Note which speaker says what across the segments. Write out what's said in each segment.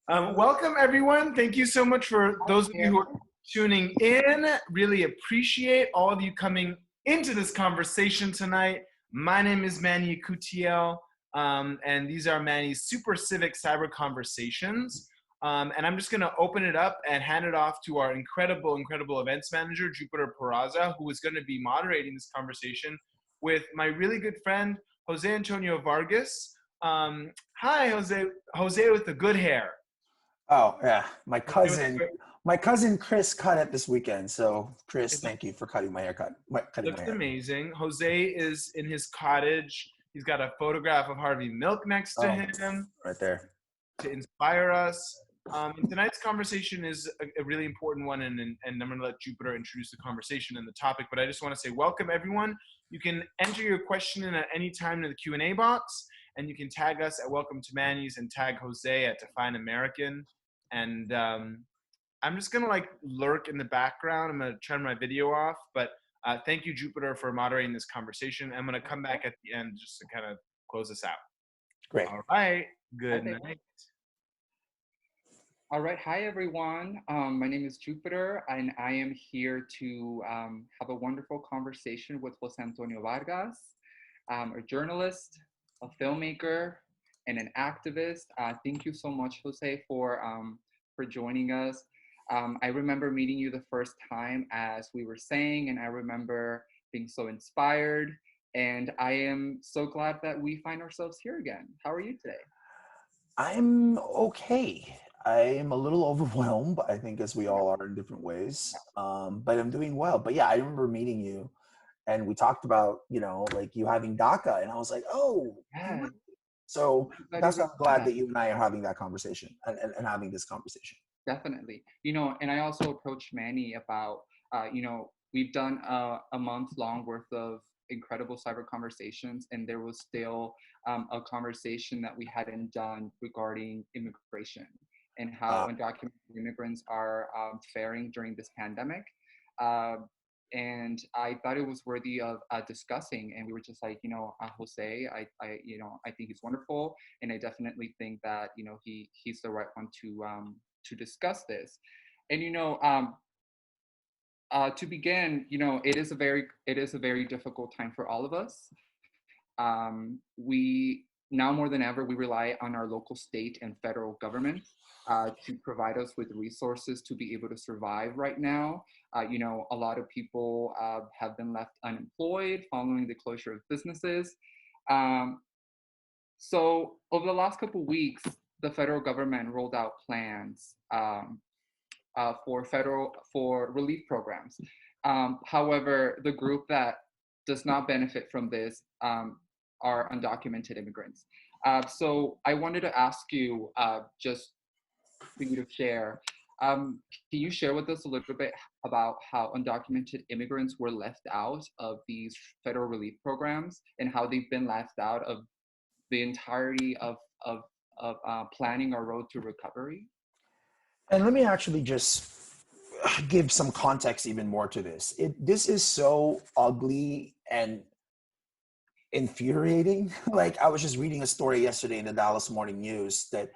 Speaker 1: Welcome, everyone. Thank you so much for those of you who are tuning in. Really appreciate all of you coming into this conversation tonight. My name is Manny Cutiel, and these are Manny's Super Civic Cyber Conversations. And I'm just going to open it up and hand it off to our incredible events manager, Jupiter Peraza, who is going to be moderating this conversation with my really good friend, Jose Antonio Vargas. Hi, Jose. Jose with the good hair.
Speaker 2: Oh yeah, my cousin Chris cut it this weekend. So Chris, thank you for cutting my haircut.
Speaker 1: Looks amazing. Jose is in his cottage. He's got a photograph of Harvey Milk next to him
Speaker 2: right there
Speaker 1: to inspire us. And tonight's conversation is a really important one, and I'm going to let Jupiter introduce the conversation and the topic. But I just want to say welcome, everyone. You can enter your question in at any time in the Q&A box, and you can tag us at Welcome to Manny's and tag Jose at Define American. And I'm just gonna lurk in the background. I'm gonna turn my video off, but thank you, Jupiter, for moderating this conversation. I'm gonna come back at the end just to kind of close this out.
Speaker 2: Great.
Speaker 1: All right. Good night.
Speaker 3: All right. Hi, everyone. My name is Jupiter, and I am here to have a wonderful conversation with Jose Antonio Vargas, a journalist, a filmmaker, and an activist. Thank you so much, Jose, for joining us. I remember meeting you the first time, as we were saying, and I remember being so inspired. And I am so glad that we find ourselves here again. How are you today?
Speaker 2: I'm okay. I am a little overwhelmed, I think, as we all are in different ways. But I'm doing well. But yeah, I remember meeting you, and we talked about you having DACA, and I was like, oh. Yeah. So that's why I'm glad that you and I are having that conversation and having this conversation.
Speaker 3: Definitely. And I also approached Manny about, we've done a month-long worth of incredible cyber conversations, and there was still a conversation that we hadn't done regarding immigration and how undocumented immigrants are faring during this pandemic. And I thought it was worthy of discussing. And we were just like, Jose, I think he's wonderful, and I definitely think that he's the right one to discuss this. And to begin, it is a very difficult time for all of us. We now more than ever, we rely on our local, state, and federal government to provide us with resources to be able to survive right now. A lot of people have been left unemployed following the closure of businesses. So over the last couple of weeks, the federal government rolled out plans for relief programs. However, the group that does not benefit from this are undocumented immigrants. So I wanted to ask you, just for you to share, can you share with us a little bit about how undocumented immigrants were left out of these federal relief programs and how they've been left out of the entirety of planning our road to recovery?
Speaker 2: And let me actually just give some context even more to this. This is so ugly and infuriating. Like, I was just reading a story yesterday in the Dallas Morning News that,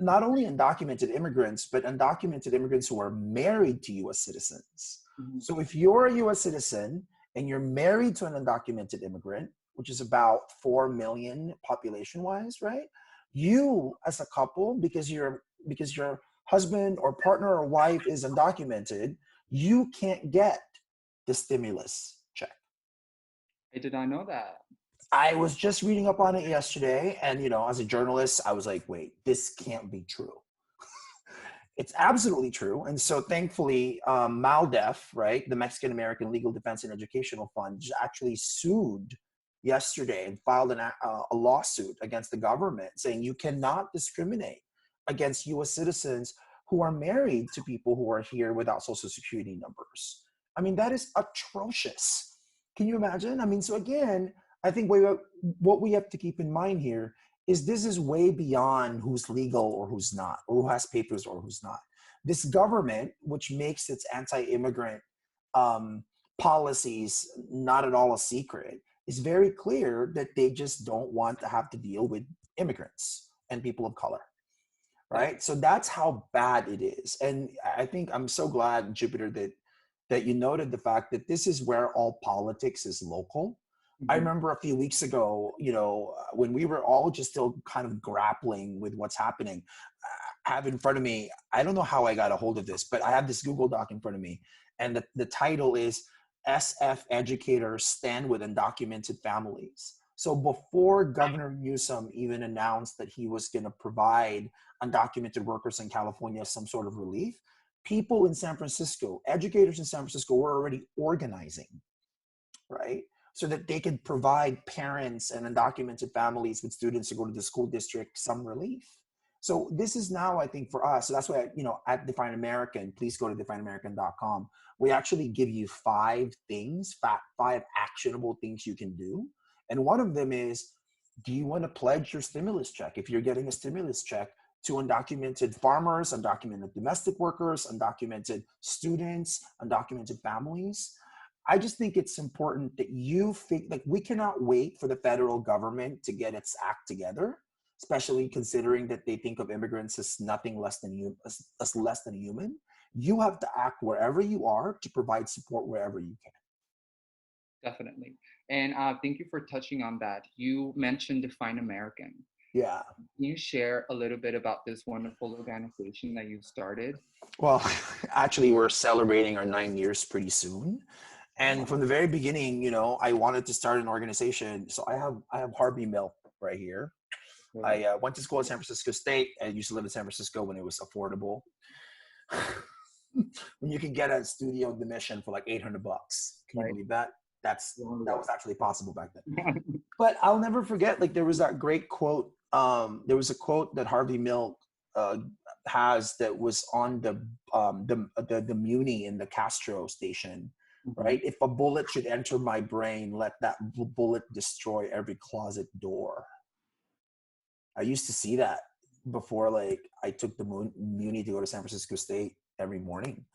Speaker 2: not only undocumented immigrants, but undocumented immigrants who are married to U.S. citizens. Mm-hmm. So if you're a U.S. citizen and you're married to an undocumented immigrant, which is about 4 million population-wise, right? You, as a couple, because your husband or partner or wife is undocumented, you can't get the stimulus check.
Speaker 3: I did not know that.
Speaker 2: I was just reading up on it yesterday, and as a journalist, I was like, wait, this can't be true. It's absolutely true. And so thankfully, MALDEF, right, the Mexican American Legal Defense and Educational Fund, actually sued yesterday and filed a lawsuit against the government saying you cannot discriminate against U.S. citizens who are married to people who are here without Social Security numbers. I mean, that is atrocious. Can you imagine? I mean, so again, I think what we have to keep in mind here is this is way beyond who's legal or who's not, or who has papers or who's not. This government, which makes its anti-immigrant policies not at all a secret, is very clear that they just don't want to have to deal with immigrants and people of color. right? So that's how bad it is. And I think I'm so glad, Jupiter, that you noted the fact that this is where all politics is local. I
Speaker 3: Mhm.
Speaker 2: remember a few weeks ago, when we were all just still kind of grappling with what's happening. I have in front of me, I don't know how I got a hold of this, but I have this Google Doc in front of me, and the title is SF Educators Stand with Undocumented Families. So before Governor Newsom even announced that he was going to provide undocumented workers in California some sort of relief, people in San Francisco, educators in San Francisco were already organizing, right? So that they could provide parents and undocumented families with students to go to the school district some relief. So this is now, I think, for us. So that's why, at Define American, please go to defineamerican.com. We actually give you 5 things, 5 actionable things you can do. And one of them is, do you want to pledge your stimulus check? If you're getting a stimulus check, to undocumented farmers, undocumented domestic workers, undocumented students, undocumented families. I just think it's important that you think, like, we cannot wait for the federal government to get its act together, especially considering that they think of immigrants as nothing less than as less than human. You have to act wherever you are to provide support wherever you can.
Speaker 3: Definitely. And thank you for touching on that. You mentioned Define American.
Speaker 2: Yeah.
Speaker 3: Can you share a little bit about this wonderful organization that you started?
Speaker 2: Well, actually, we're celebrating our 9 years pretty soon. And from the very beginning, I wanted to start an organization. So I have Harvey Milk right here.
Speaker 3: Okay.
Speaker 2: I went to school at San Francisco State. I used to live in San Francisco when it was affordable. When you can get a studio admission for like $800. Can you
Speaker 3: Right.
Speaker 2: believe that? That
Speaker 3: Wonderful.
Speaker 2: was actually possible back then. But I'll never forget, like, there was that great quote. There was a quote that Harvey Milk has that was on the Muni in the Castro station,
Speaker 3: Mhm.
Speaker 2: right? If a bullet should enter my brain, let that bullet destroy every closet door. I used to see that before, like, I took the Muni to go to San Francisco State every morning,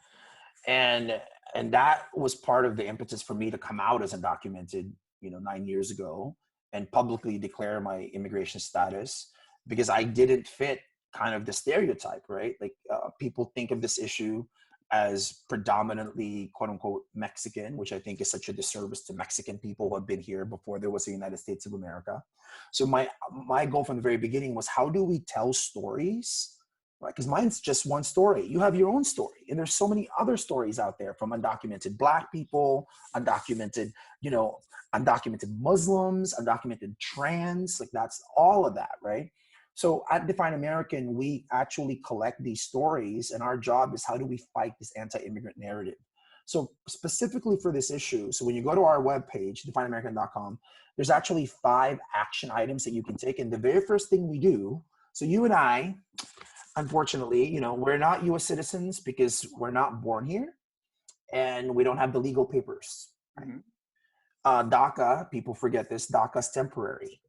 Speaker 2: and that was part of the impetus for me to come out as undocumented, 9 years ago, and publicly declare my immigration status, because I didn't fit kind of the stereotype, right? Like, people think of this issue as predominantly quote unquote Mexican, which I think is such a disservice to Mexican people who have been here before there was the United States of America. So my goal from the very beginning was, how do we tell stories, right? Because mine's just one story. You have your own story, and there's so many other stories out there, from undocumented Black people, undocumented, undocumented Muslims, undocumented trans, like, that's all of that, right? So at Define American, we actually collect these stories, and our job is, how do we fight this anti-immigrant narrative? So specifically for this issue, so when you go to our webpage, defineamerican.com, there's actually 5 action items that you can take. And the very first thing we do, so you and I, unfortunately, we're not US citizens because we're not born here and we don't have the legal papers. Right?
Speaker 3: Mhm.
Speaker 2: DACA, people forget this, DACA's temporary.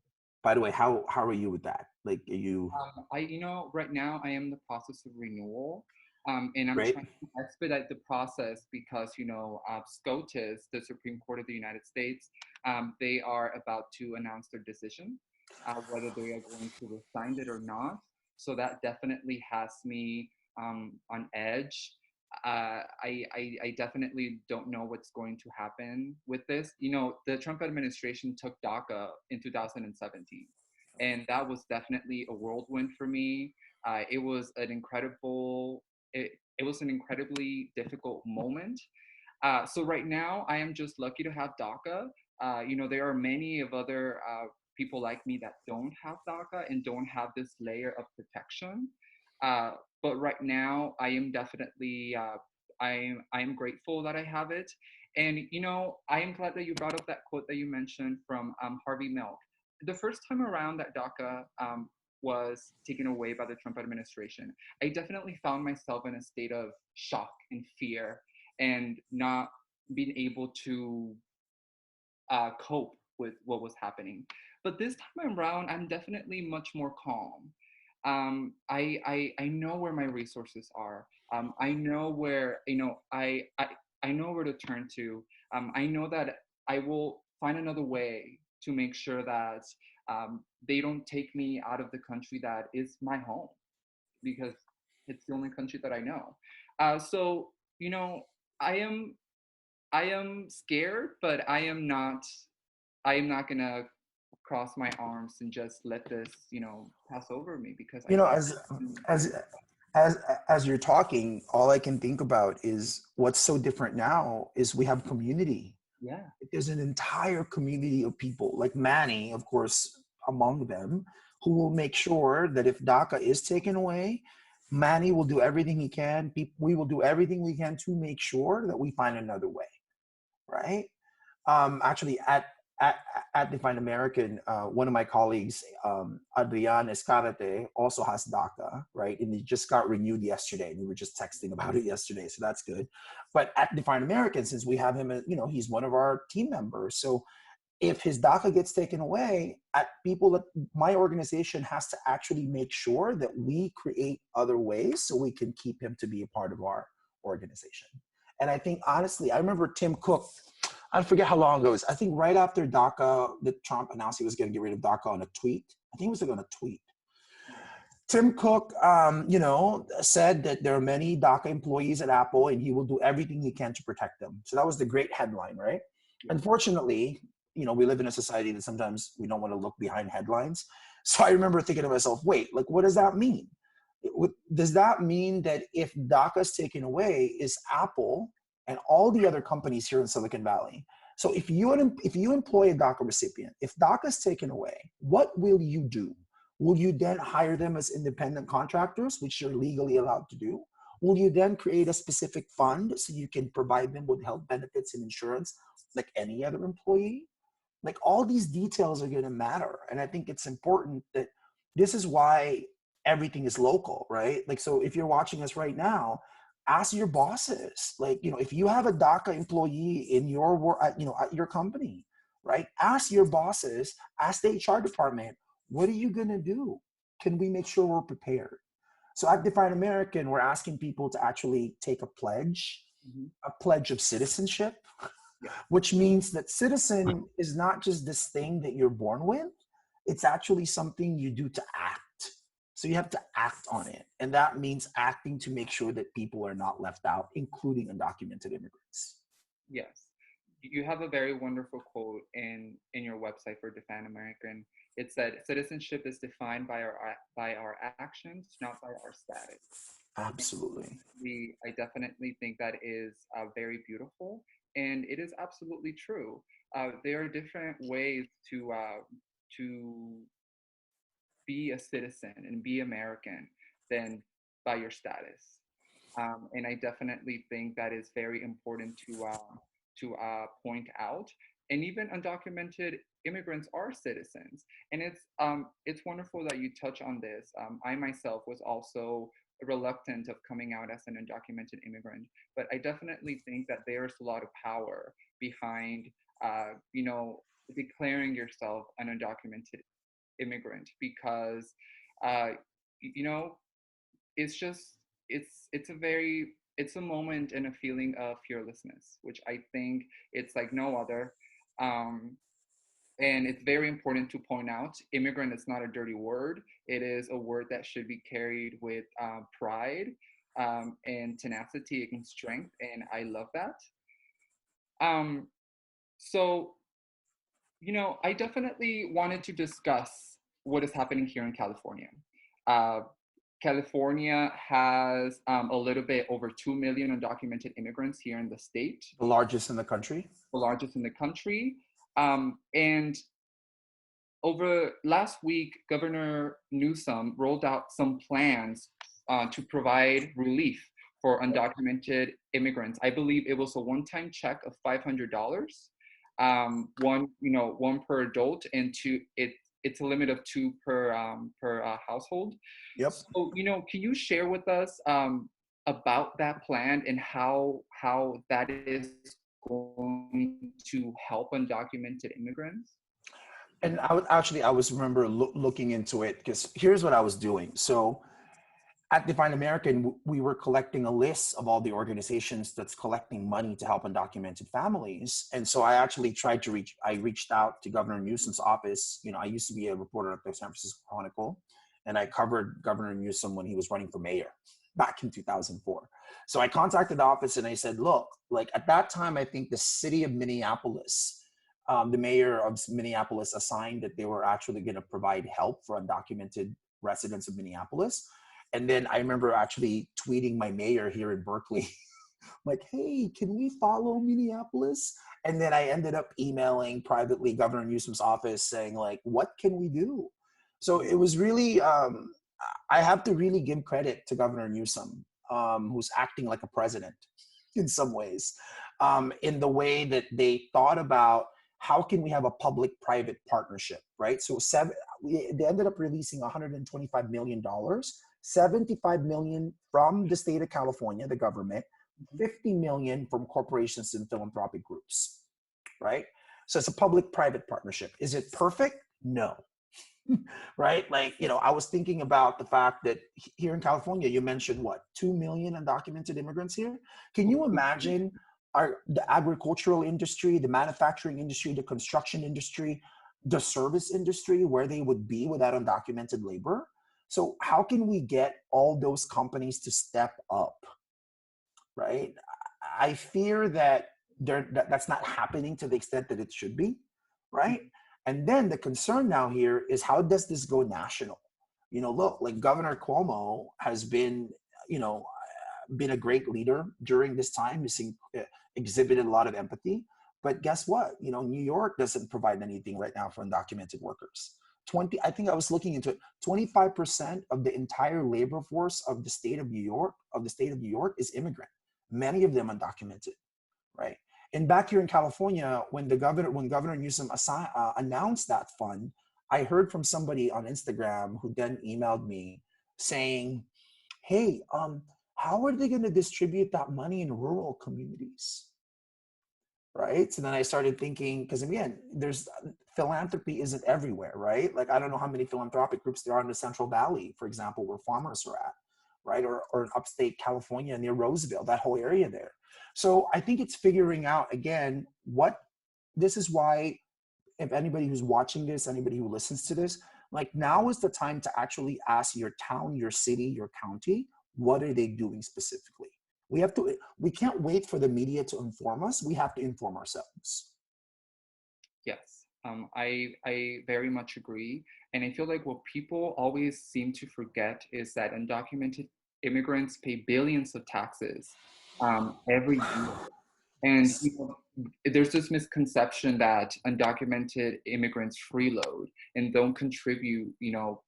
Speaker 2: By the way, how are you with that? Like, are you
Speaker 3: Right now I am in the process of renewal, and I'm
Speaker 2: great?
Speaker 3: trying to expedite the process because, SCOTUS, the Supreme Court of the United States, they are about to announce their decision, whether they are going to rescind it or not. So that definitely has me on edge. I definitely don't know what's going to happen with this. The Trump administration took DACA in 2017, and that was definitely a whirlwind for me. It was an incredible, it was an incredibly difficult moment. So right now, I am just lucky to have DACA. There are many of other people like me that don't have DACA and don't have this layer of protection. Uh, but right now, I am definitely, I am grateful that I have it. And, I am glad that you brought up that quote that you mentioned from Harvey Milk. The first time around that DACA was taken away by the Trump administration, I definitely found myself in a state of shock and fear, and not being able to cope with what was happening. But this time around, I'm definitely much more calm. I know where my resources are. I know where, I know where to turn to. I know that I will find another way to make sure that they don't take me out of the country that is my home. because it's the only country that I know. So you know, I am I am scared, but I am not gonna cross my arms and just let this, pass over me because I
Speaker 2: You know,
Speaker 3: think
Speaker 2: as as as you're talking, all I can think about is what's so different now is we have community.
Speaker 3: yeah,
Speaker 2: There's an entire community of people, like Manny, of course, among them, who will make sure that if DACA is taken away, Manny will do everything he can. We will do everything we can to make sure that we find another way, right? Actually, at at Define American, one of my colleagues, Adrian Escarate, also has DACA, right? And he just got renewed yesterday. And we were just texting about it yesterday, so that's good. But at Define American, since we have him, he's one of our team members. So if his DACA gets taken away, my organization has to actually make sure that we create other ways so we can keep him to be a part of our organization. And I think honestly, I remember Tim Cook, I forget how long ago it was. I think right after DACA, that Trump announced he was going to get rid of DACA on a tweet. I think it was like on a tweet. Tim Cook, said that there are many DACA employees at Apple and he will do everything he can to protect them. So that was the great headline, right?
Speaker 3: Yeah.
Speaker 2: Unfortunately, we live in a society that sometimes we don't want to look behind headlines. So I remember thinking to myself, wait, like, what does that mean? Does that mean that if DACA is taken away, is Apple and all the other companies here in Silicon Valley? So if you employ a DACA recipient, if DACA is taken away, what will you do? Will you then hire them as independent contractors, which you're legally allowed to do? Will you then create a specific fund so you can provide them with health benefits and insurance like any other employee? Like, all these details are going to matter. And I think it's important that this is why everything is local, right? Like, so if you're watching us right now, ask your bosses, like, if you have a DACA employee in your work, at your company, right? Ask your bosses, ask the HR department, what are you going to do? Can we make sure we're prepared? So at Define American, we're asking people to actually take a pledge, a pledge of citizenship, which means that citizen is not just this thing that you're born with. It's actually something you do to act. So you have to act on it. And that means acting to make sure that people are not left out, including undocumented immigrants.
Speaker 3: Yes. You have a very wonderful quote in your website for Define American. It said, "Citizenship is defined by our actions, not by our status."
Speaker 2: Absolutely.
Speaker 3: I definitely think that is very beautiful, and it is absolutely true. There are different ways to be a citizen and be American than by your status. And I definitely think that is very important to point out. And even undocumented immigrants are citizens, and it's wonderful that you touch on this. I myself was also reluctant of coming out as an undocumented immigrant, but I definitely think that there's a lot of power behind, declaring yourself an undocumented immigrant because, uh, you know, it's just it's a moment and a feeling of fearlessness, which I think it's like no other. Um, and it's very important to point out, immigrant is not a dirty word. It is a word that should be carried with pride and tenacity and strength, and I love that. Um, so, I definitely wanted to discuss what is happening here in California. Uh, California has a little bit over 2 million undocumented immigrants here in the state.
Speaker 2: The largest in the country.
Speaker 3: The largest in the country. And over last week, Governor Newsom rolled out some plans to provide relief for undocumented immigrants. I believe it was a one-time check of $500, one per adult, and it's a limit of two per household.
Speaker 2: Yep.
Speaker 3: So, can you share with us about that plan and how that is going to help undocumented immigrants?
Speaker 2: And I was remember looking into it because here's what I was doing. So at Define American, we were collecting a list of all the organizations that's collecting money to help undocumented families. And so I actually I reached out to Governor Newsom's office. I used to be a reporter at the San Francisco Chronicle. and I covered Governor Newsom when he was running for mayor back in 2004. So I contacted the office and I said, look, like at that time, I think the city of Minneapolis, the mayor of Minneapolis assigned that they were actually going to provide help for undocumented residents of Minneapolis. And then I remember actually tweeting my mayor here in Berkeley, like, hey, can we follow Minneapolis? And then I ended up emailing privately Governor Newsom's office saying, like, what can we do? So it was really, I have to really give credit to Governor Newsom, who's acting like a president in some ways, in the way that they thought about how can we have a public-private partnership, right? So they ended up releasing $125 million, $75 million from the state of California, the government, $50 million from corporations and philanthropic groups, right? So it's a public-private partnership. Is it perfect? No. Right? Like, you know, I was thinking about the fact that here in California, you mentioned what, 2 million undocumented immigrants here? Can you imagine the agricultural industry, the manufacturing industry, the construction industry, the service industry, where they would be without undocumented labor? So how can we get all those companies to step up, right? I fear that that's not happening to the extent that it should be, right? And then the concern now here is, how does this go national? You know, look, like Governor Cuomo has been, you know, been a great leader during this time. He's exhibited a lot of empathy. But guess what? You know, New York doesn't provide anything right now for undocumented workers. I think I was looking into it, 25% of the entire labor force of the state of New York, is immigrant. Many of them undocumented, right? And back here in California, when Governor Newsom announced that fund, I heard from somebody on Instagram who then emailed me saying, hey, how are they going to distribute that money in rural communities? Right? So then I started thinking, because again, philanthropy isn't everywhere, right? Like, I don't know how many philanthropic groups there are in the Central Valley, for example, where farmers are at, right? Or in upstate California near Roseville, that whole area there. So I think it's figuring out, again, this is why, if anybody who's watching this, anybody who listens to this, like, now is the time to actually ask your town, your city, your county, what are they doing specifically? We can't wait for the media to inform us. We have to inform ourselves.
Speaker 3: Yes, I very much agree. And I feel like what people always seem to forget is that undocumented immigrants pay billions of taxes every year. And you know, there's this misconception that undocumented immigrants freeload and don't contribute, you know,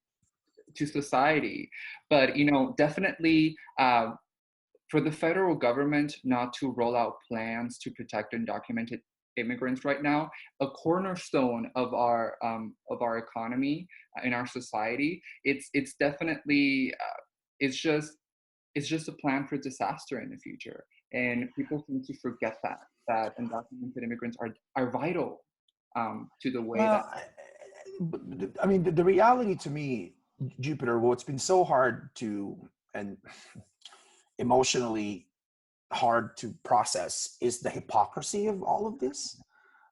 Speaker 3: to society. But, you know, definitely for the federal government not to roll out plans to protect undocumented immigrants right now, a cornerstone of our economy in our society, it's definitely it's just a plan for disaster in the future. And people seem to forget that undocumented immigrants are vital to the way
Speaker 2: I mean, the reality to me, Jupiter, what's been so hard and emotionally hard to process is the hypocrisy of all of this.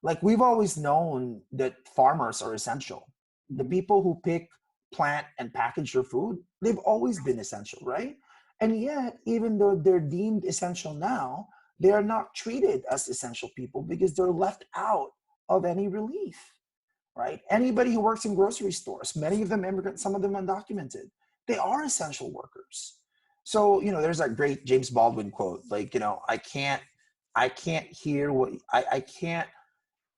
Speaker 2: Like, we've always known that farmers are essential. The people who pick, plant, and package your food, they've always been essential, right? And yet, even though they're deemed essential now, they are not treated as essential people because they're left out of any relief, right? Anybody who works in grocery stores, many of them immigrants, some of them undocumented, they are essential workers. So, you know, there's that great James Baldwin quote, like, you know, I can't hear what, I can't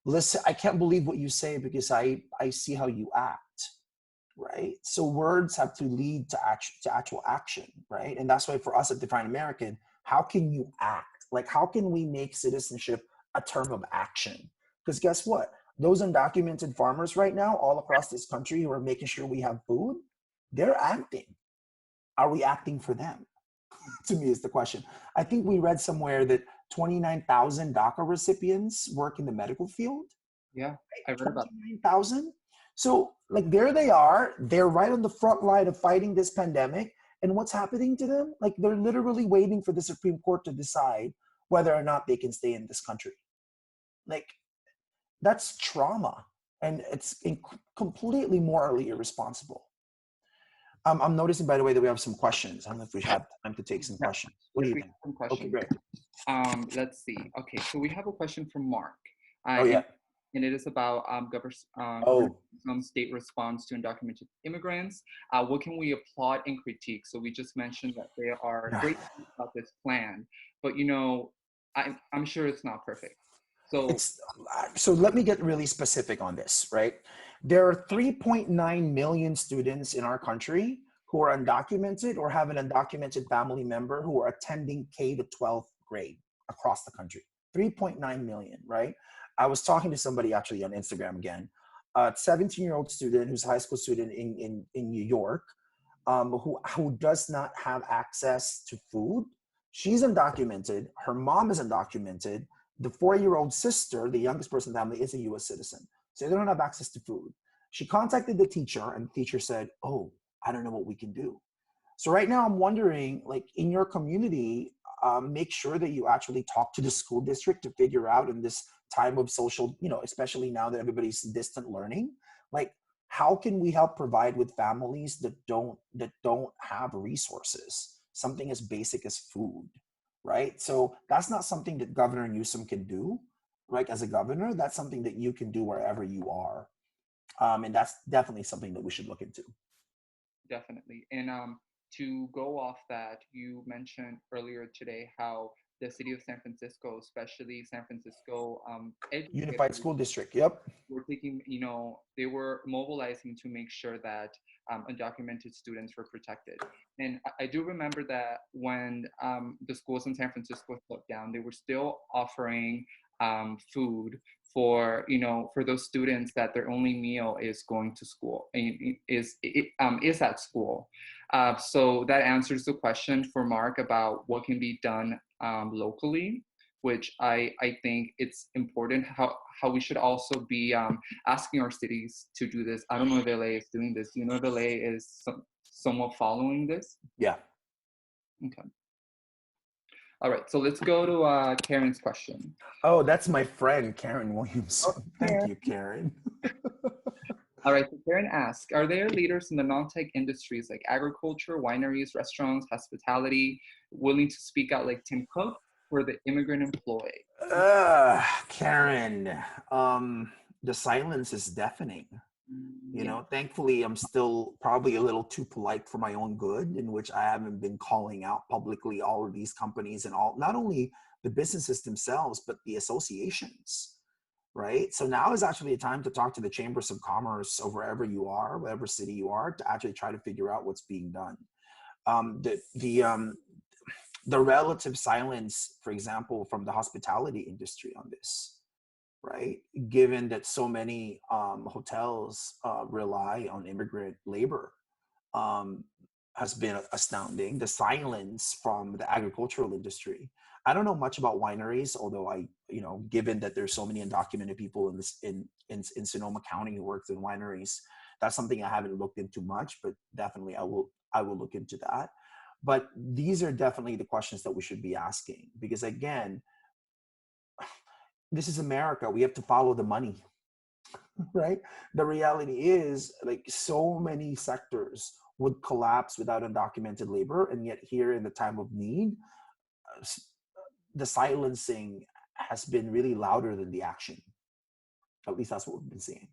Speaker 2: listen, I can't believe what you say because I see how you act, right? So words have to lead to actual action, right? And that's why for us at Define American, how can you act? Like, how can we make citizenship a term of action? Because guess what? Those undocumented farmers right now all across this country who are making sure we have food, they're acting. Are we acting for them? To me is the question. I think we read somewhere that 29,000 DACA recipients work in the medical field.
Speaker 3: Yeah, I read about
Speaker 2: 29,000. So, like, there they are. They're right on the front line of fighting this pandemic. And what's happening to them? Like, they're literally waiting for the Supreme Court to decide whether or not they can stay in this country. Like, that's trauma. And it's completely morally irresponsible. I'm noticing, by the way, that we have some questions. I don't know if we have time to take some
Speaker 3: Yeah.
Speaker 2: questions. What do
Speaker 3: Yes,
Speaker 2: you
Speaker 3: we
Speaker 2: think?
Speaker 3: have some
Speaker 2: Okay,
Speaker 3: questions.
Speaker 2: great.
Speaker 3: Let's see. Okay, so we have a question from Mark.
Speaker 2: Oh, yeah.
Speaker 3: And it is about
Speaker 2: Oh,
Speaker 3: some state response to undocumented immigrants. What can we applaud and critique? So we just mentioned that there are great things about this plan, but I'm sure it's not perfect. So
Speaker 2: so let me get really specific on this, right? There are 3.9 million students in our country who are undocumented or have an undocumented family member who are attending K to 12th grade across the country. 3.9 million, right? I was talking to somebody actually on Instagram again, a 17-year-old student who's a high school student in New York, who does not have access to food. She's undocumented. Her mom is undocumented. The 4-year-old sister, the youngest person in the family, is a US citizen. So they don't have access to food. She contacted the teacher, and the teacher said, oh, I don't know what we can do. So right now I'm wondering, like in your community, make sure that you actually talk to the school district to figure out in this time of social, especially now that everybody's distant learning, like how can we help provide with families that don't have resources, something as basic as food, right? So that's not something that Governor Newsom can do, right? As a governor, that's something that you can do wherever you are. And that's definitely something that we should look into.
Speaker 3: definitely. And to go off that, you mentioned earlier today how the city of San Francisco, especially San Francisco
Speaker 2: Unified
Speaker 3: educators,
Speaker 2: School District, yep.
Speaker 3: were taking, they were mobilizing to make sure that undocumented students were protected. And I do remember that when the schools in San Francisco shut down, they were still offering food for for those students that their only meal is going to school and is at school. So that answers the question for Mark about what can be done locally, which I think it's important how we should also be asking our cities to do this. I don't know if LA is doing this. Do you know if LA is somewhat following this?
Speaker 2: Yeah.
Speaker 3: Okay. All right, so let's go to Karen's question.
Speaker 2: Oh, that's my friend, Karen Williamson.
Speaker 3: Oh,
Speaker 2: Thank you, Karen.
Speaker 3: All right, so Karen asks, are there leaders in the non-tech industries like agriculture, wineries, restaurants, hospitality, willing to speak out like Tim Cook for the immigrant employee?
Speaker 2: Karen, the silence is deafening. Thankfully, I'm still probably a little too polite for my own good, in which I haven't been calling out publicly all of these companies and not only the businesses themselves, but the associations, right? So now is actually a time to talk to the chambers of commerce or wherever you are, whatever city you are, to actually try to figure out what's being done. The relative silence, for example, from the hospitality industry on this, right? Given that so many hotels rely on immigrant labor, has been astounding. The silence from the agricultural industry. I don't know much about wineries, although given that there's so many undocumented people in Sonoma County who works in wineries, that's something I haven't looked into much, but definitely I will look into that. But these are definitely the questions that we should be asking, because again, this is America. We have to follow the money, right? The reality is, like, so many sectors would collapse without undocumented labor, and yet here in the time of need, the silencing has been really louder than the action. At least that's what we've been seeing.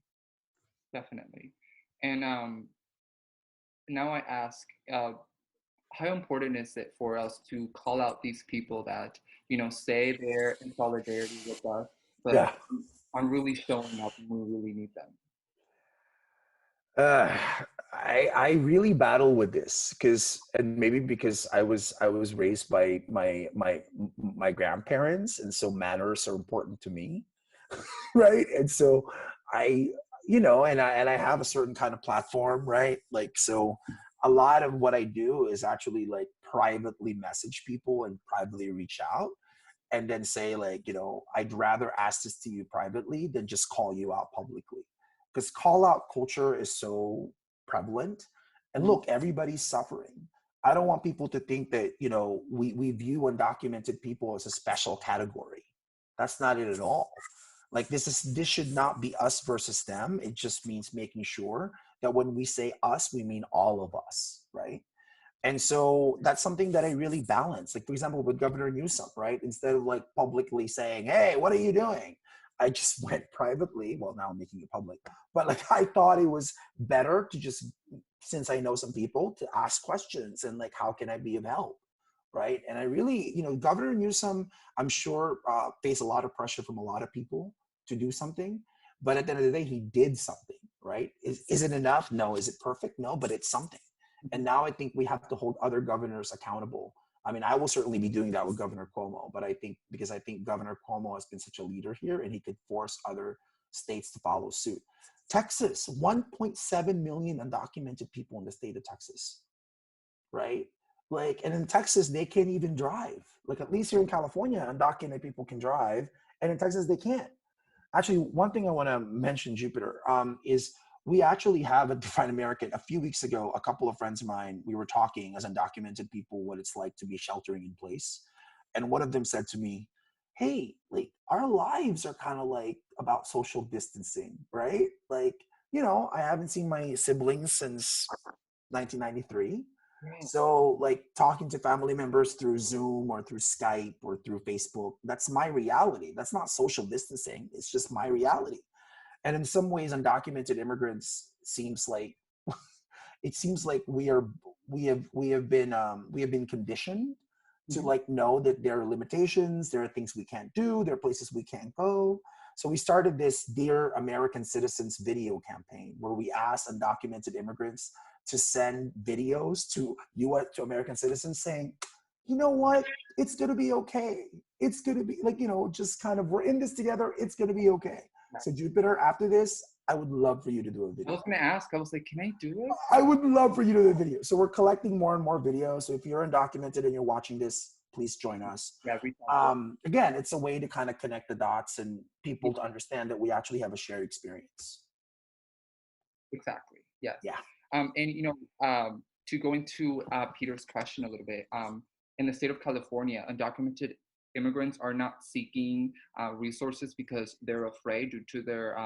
Speaker 3: Definitely. And now I ask, how important is it for us to call out these people that say they're in solidarity with us, but aren't really showing up when we really need them?
Speaker 2: I really battle with this and maybe because I was raised by my grandparents, and so manners are important to me, right? And so I have a certain kind of platform, right? Like, so a lot of what I do is actually like privately message people and privately reach out and then say, like, I'd rather ask this to you privately than just call you out publicly. Because call out culture is so prevalent. And look, everybody's suffering. I don't want people to think that, we view undocumented people as a special category. That's not it at all. Like, this should not be us versus them. It just means making sure that when we say us, we mean all of us. right? And so that's something that I really balance. Like, for example, with Governor Newsom, right? Instead of like publicly saying, hey, what are you doing? I just went privately. Well, now I'm making it public. But like, I thought it was better to just, since I know some people, to ask questions and like, how can I be of help? Right. And I really, Governor Newsom, I'm sure, faced a lot of pressure from a lot of people to do something. But at the end of the day, he did something, right? Is it enough? No. Is it perfect? No, but it's something. And now I think we have to hold other governors accountable. I mean, I will certainly be doing that with Governor Cuomo, but I think Governor Cuomo has been such a leader here and he could force other states to follow suit. Texas, 1.7 million undocumented people in the state of Texas, right? Like, and in Texas, they can't even drive. Like, at least here in California, undocumented people can drive, and in Texas, they can't. Actually, one thing I want to mention, Jupiter, is we actually have a Define American. A few weeks ago, a couple of friends of mine, we were talking as undocumented people what it's like to be sheltering in place. And one of them said to me, hey, like, our lives are kind of like about social distancing, right? Like, I haven't seen my siblings since 1993. So like talking to family members through Zoom or through Skype or through Facebook, that's my reality. That's not social distancing. It's just my reality. And in some ways, undocumented immigrants seems like it seems like we have been conditioned to like know that there are limitations, there are things we can't do, there are places we can't go. So we started this Dear American Citizens video campaign where we asked undocumented immigrants to send videos to American citizens saying, you know what, it's gonna be okay. It's gonna be like, just kind of, we're in this together, it's gonna be okay. So Jupiter, after this, I would love for you to do a video.
Speaker 3: I was gonna ask, I was like, can I do it?
Speaker 2: I would love for you to do a video. So we're collecting more and more videos. So if you're undocumented and you're watching this, please join us.
Speaker 3: Yeah,
Speaker 2: again, it's a way to kind of connect the dots and people to understand that we actually have a shared experience.
Speaker 3: Exactly, yes.
Speaker 2: Yeah.
Speaker 3: To go into Peter's question a little bit, in the state of California, undocumented immigrants are not seeking resources because they're afraid due to their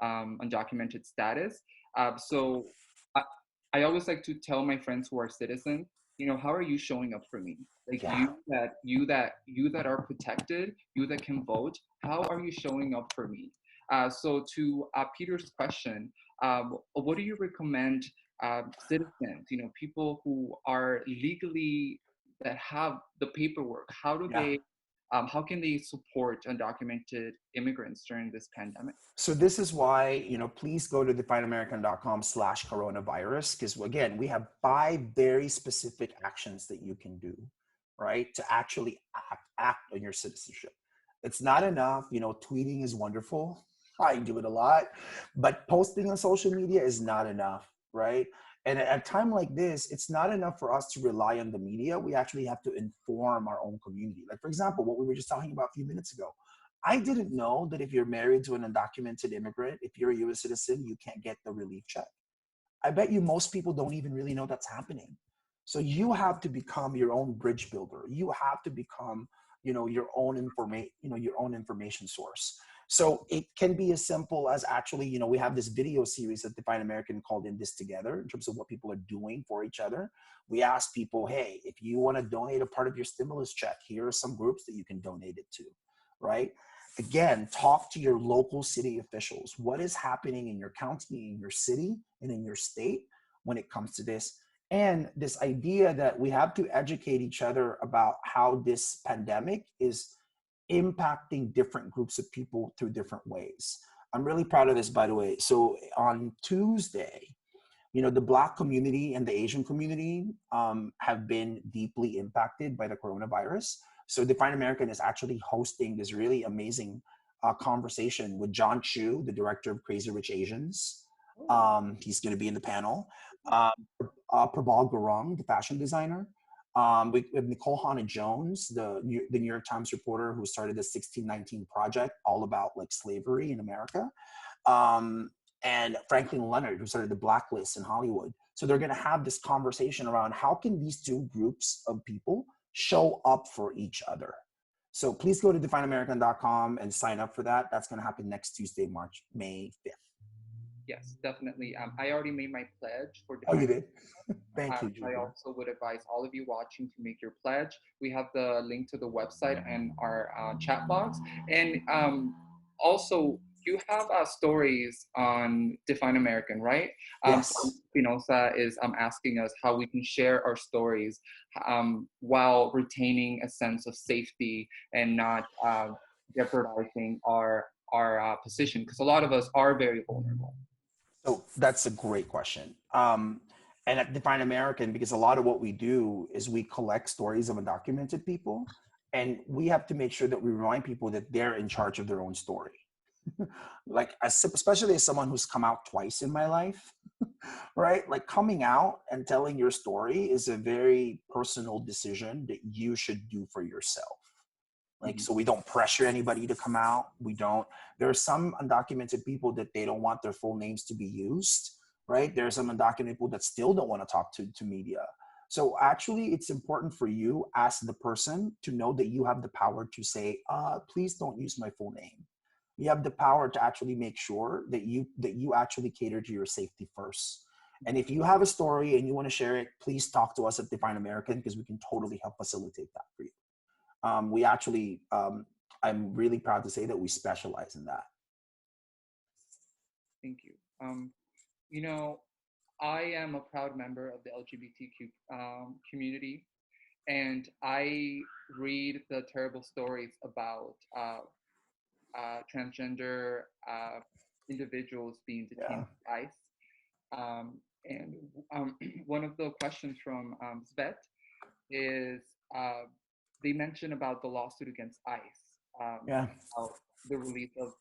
Speaker 3: undocumented status. So I always like to tell my friends who are citizens, how are you showing up for me? Like you that are protected, you that can vote, how are you showing up for me? So to Peter's question, what do you recommend citizens, people who are legally, that have the paperwork, how can they support undocumented immigrants during this pandemic?
Speaker 2: So this is why, please go to defineamerican.com/coronavirus, because again, we have 5 very specific actions that you can do, right? To actually act on your citizenship. It's not enough, tweeting is wonderful. I do it a lot, but posting on social media is not enough, right? And at a time like this, it's not enough for us to rely on the media. We actually have to inform our own community. Like, for example, what we were just talking about a few minutes ago. I didn't know that if you're married to an undocumented immigrant, if you're a U.S. citizen, you can't get the relief check. I bet you most people don't even really know that's happening. So you have to become your own bridge builder. You have to become, your own information source. So it can be as simple as actually, we have this video series at Define American called In This Together in terms of what people are doing for each other. We ask people, hey, if you want to donate a part of your stimulus check, here are some groups that you can donate it to, right? Again, talk to your local city officials. What is happening in your county, in your city, and in your state when it comes to this? And this idea that we have to educate each other about how this pandemic is impacting different groups of people through different ways. I'm really proud of this, by the way. So on Tuesday, the Black community and the Asian community have been deeply impacted by the coronavirus. So Define American is actually hosting this really amazing conversation with John Chu, the director of Crazy Rich Asians. He's going to be in the panel. Prabal Gurung, the fashion designer. We have Nicole Hannah-Jones, the New York Times reporter who started the 1619 Project, all about like slavery in America. And Franklin Leonard, who started the Blacklist in Hollywood. So they're going to have this conversation around how can these two groups of people show up for each other. So please go to defineamerican.com and sign up for that. That's going to happen next Tuesday, May 5th.
Speaker 3: Yes, definitely. I already made my pledge for
Speaker 2: Oh, you
Speaker 3: Define.
Speaker 2: did? Thank you,
Speaker 3: I
Speaker 2: Juniper.
Speaker 3: also would advise all of you watching to make your pledge. We have the link to the website and our chat box. And also, you have stories on Define American, right? So
Speaker 2: Yes.
Speaker 3: Spinoza is asking us how we can share our stories while retaining a sense of safety and not jeopardizing our position, because a lot of us are very vulnerable.
Speaker 2: So that's a great question. And at Define American, because a lot of what we do is we collect stories of undocumented people, and we have to make sure that we remind people that they're in charge of their own story. Like, especially as someone who's come out twice in my life, right? Like, coming out and telling your story is a very personal decision that you should do for yourself. Like,
Speaker 3: Mhm.
Speaker 2: so we don't pressure anybody to come out. We don't. There are some undocumented people that they don't want their full names to be used, right? There are some undocumented people that still don't want to talk to media. So actually, it's important for you as the person to know that you have the power to say, please don't use my full name. You have the power to actually make sure that you actually cater to your safety first. And if you have a story and you want to share it, please talk to us at Define American, because we can totally help facilitate that for you. We actually, I'm really proud to say that we specialize in that.
Speaker 3: Thank you. You know, I am a proud member of the LGBTQ community, and I read the terrible stories about transgender individuals being
Speaker 2: Yeah.
Speaker 3: detained by ICE. And one of the questions from Svet is they mention about the lawsuit against ICE,
Speaker 2: Yeah.
Speaker 3: about the release of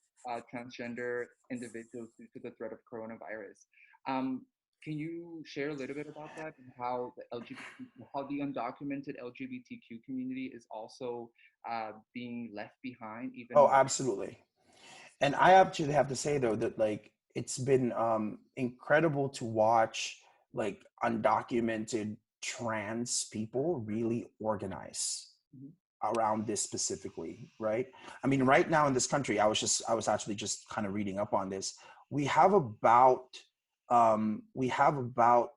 Speaker 3: transgender individuals due to the threat of coronavirus. Um, can you share a little bit about that and how how the undocumented LGBTQ community is also being left behind, even
Speaker 2: Oh,
Speaker 3: with.
Speaker 2: absolutely. And I actually have to say though that, like, it's been incredible to watch, like, undocumented trans people really organize
Speaker 3: Mhm.
Speaker 2: around this specifically, right? I mean, right now in this country, I was actually just kind of reading up on this. We have about we have about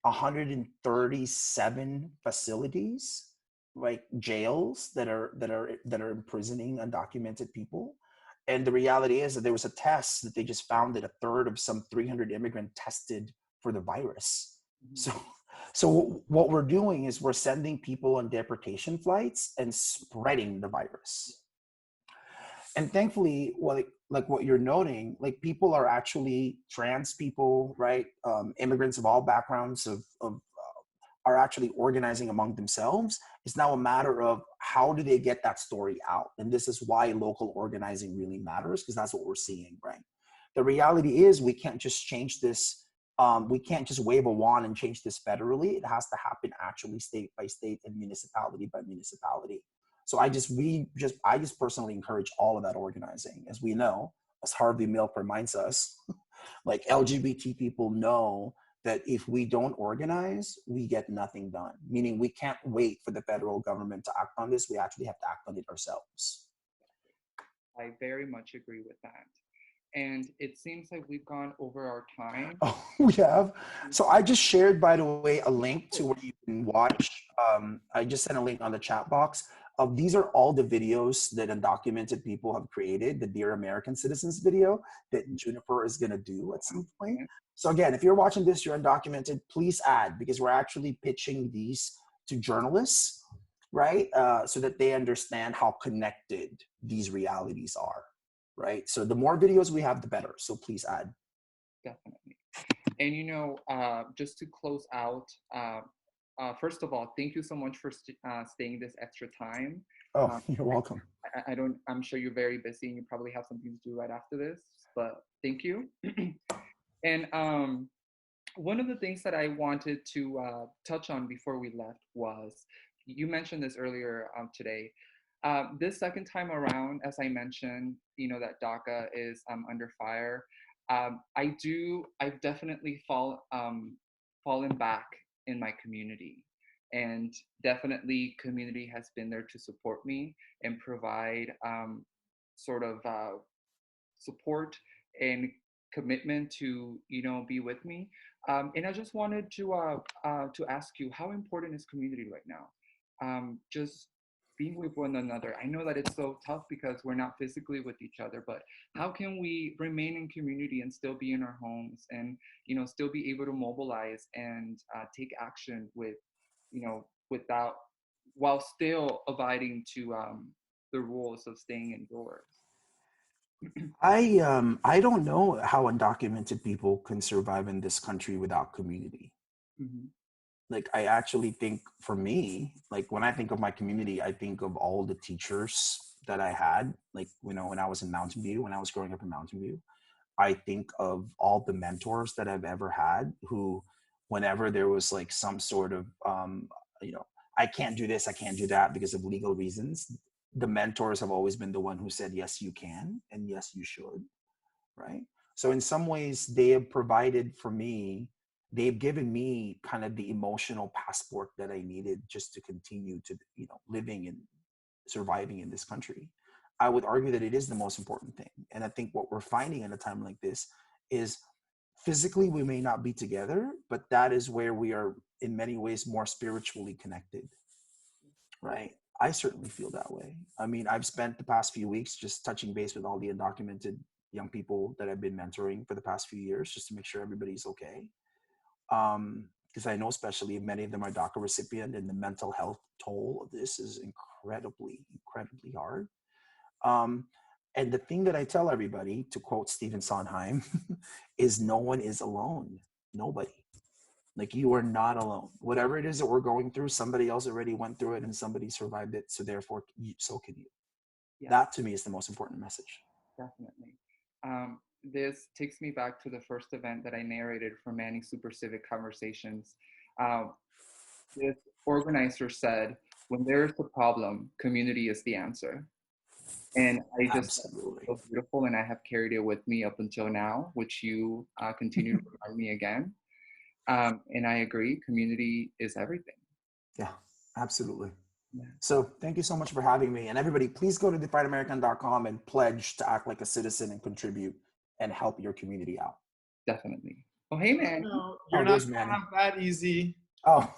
Speaker 2: 137 facilities, like jails, that are imprisoning undocumented people. And the reality is that there was a test that they just found that a third of some 300 immigrants tested for the virus.
Speaker 3: Mhm.
Speaker 2: So what we're doing is we're sending people on deportation flights and spreading the virus. And thankfully, like what you're noting, like, people are actually, trans people, right? Immigrants of all backgrounds are actually organizing among themselves. It's now a matter of how do they get that story out. And this is why local organizing really matters, because that's what we're seeing, right? The reality is we can't just change this. We can't just wave a wand and change this federally. It has to happen actually state by state and municipality by municipality. So I just personally encourage all of that organizing. As we know, as Harvey Milk reminds us, like, LGBT people know that if we don't organize, we get nothing done. Meaning we can't wait for the federal government to act on this. We actually have to act on it ourselves.
Speaker 3: I very much agree with that. And it seems like we've gone over our time.
Speaker 2: Oh, we have. So I just shared, by the way, a link to where you can watch. I just sent a link on the chat box. These are all the videos that undocumented people have created, the Dear American Citizens video that Juniper is going to do at some point. So again, if you're watching this, you're undocumented, please add, because we're actually pitching these to journalists, right? So that they understand how connected these realities are, right? So the more videos we have, the better. So please add.
Speaker 3: Definitely. And just to close out, first of all, thank you so much for staying this extra time.
Speaker 2: Oh, you're welcome.
Speaker 3: I don't. I'm sure you're very busy and you probably have something to do right after this. But thank you. And one of the things that I wanted to touch on before we left was, you mentioned this earlier today. This second time around, as I mentioned, that DACA is under fire. I've definitely fallen back in my community, and definitely community has been there to support me and provide sort of support and commitment to, be with me. And I just wanted to ask you, how important is community right now? Just being with one another. I know that it's so tough because we're not physically with each other, but how can we remain in community and still be in our homes and, still be able to mobilize and take action with, without, while still abiding to the rules of staying indoors?
Speaker 2: I don't know how undocumented people can survive in this country without community.
Speaker 3: Mm-hmm.
Speaker 2: Like, I actually think for me, like when I think of my community, I think of all the teachers that I had, like, when I was in Mountain View, when I was growing up in Mountain View. I think of all the mentors that I've ever had who, whenever there was like some sort of, I can't do this, I can't do that because of legal reasons, the mentors have always been the one who said, yes, you can, and yes, you should, right? So in some ways, they have provided for me, they've given me kind of the emotional passport that I needed just to continue to, living and surviving in this country. I would argue that it is the most important thing. And I think what we're finding at a time like this is physically we may not be together, but that is where we are in many ways more spiritually connected, right? I certainly feel that way. I mean, I've spent the past few weeks just touching base with all the undocumented young people that I've been mentoring for the past few years, just to make sure everybody's okay. Because I know especially many of them are DACA recipient, and the mental health toll of this is incredibly, incredibly hard. And the thing that I tell everybody, to quote Stephen Sondheim, is no one is alone. Nobody. Like, you are not alone. Whatever it is that we're going through, somebody else already went through it and somebody survived it. So therefore, so can you. Yeah. That to me is the most important message.
Speaker 3: Definitely. This takes me back to the first event that I narrated for Manning Super Civic Conversations. This organizer said, when there's a problem, community is the answer. And I just feel beautiful, and I have carried it with me up until now, which you continue to remind me again. And I agree, community is everything.
Speaker 2: Yeah, absolutely. Yeah. So thank you so much for having me. And everybody, please go to defiedamerican.com and pledge to act like a citizen and contribute and help your community out.
Speaker 3: Definitely. Oh, hey, man.
Speaker 1: No, you're not that easy.
Speaker 2: Oh,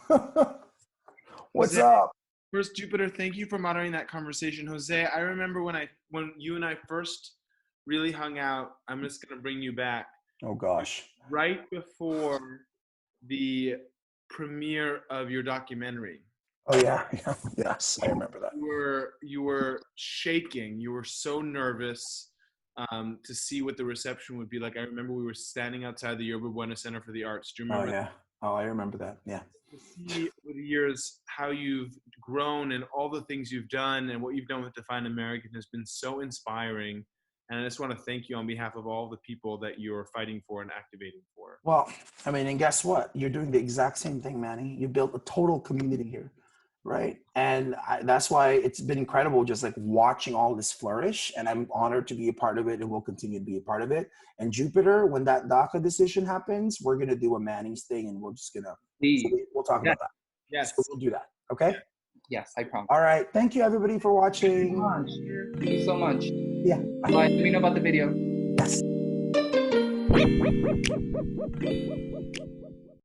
Speaker 2: what's
Speaker 1: Jose,
Speaker 2: up?
Speaker 1: First, Jupiter, thank you for moderating that conversation. Jose, I remember when you and I first really hung out. I'm just going to bring you back.
Speaker 2: Oh, gosh.
Speaker 1: Right before the premiere of your documentary.
Speaker 2: Oh, yeah. Yes, I remember that.
Speaker 1: You were shaking. You were so nervous to see what the reception would be like. I remember we were standing outside the Yerba Buena Center for the Arts. Do you remember?
Speaker 2: Oh, yeah. Oh, I remember that. Yeah.
Speaker 1: To see over the years how you've grown and all the things you've done and what you've done with Defied American has been so inspiring. And I just want to thank you on behalf of all the people that you're fighting for and activating for.
Speaker 2: Well, I mean, and guess what? You're doing the exact same thing, Manny. You built a total community here, right? And that's why it's been incredible just like watching all this flourish. And I'm honored to be a part of it, and will continue to be a part of it. And Jupiter, when that DACA decision happens, we're going to do a Manning's thing, and we're just going to, we'll talk about that.
Speaker 1: Yes.
Speaker 2: So we'll do that. Okay?
Speaker 3: Yes, I promise.
Speaker 2: All right. Thank you, everybody, for watching.
Speaker 3: Thank you so much.
Speaker 2: Yeah.
Speaker 3: Bye. Let me know about the video.
Speaker 2: Yes.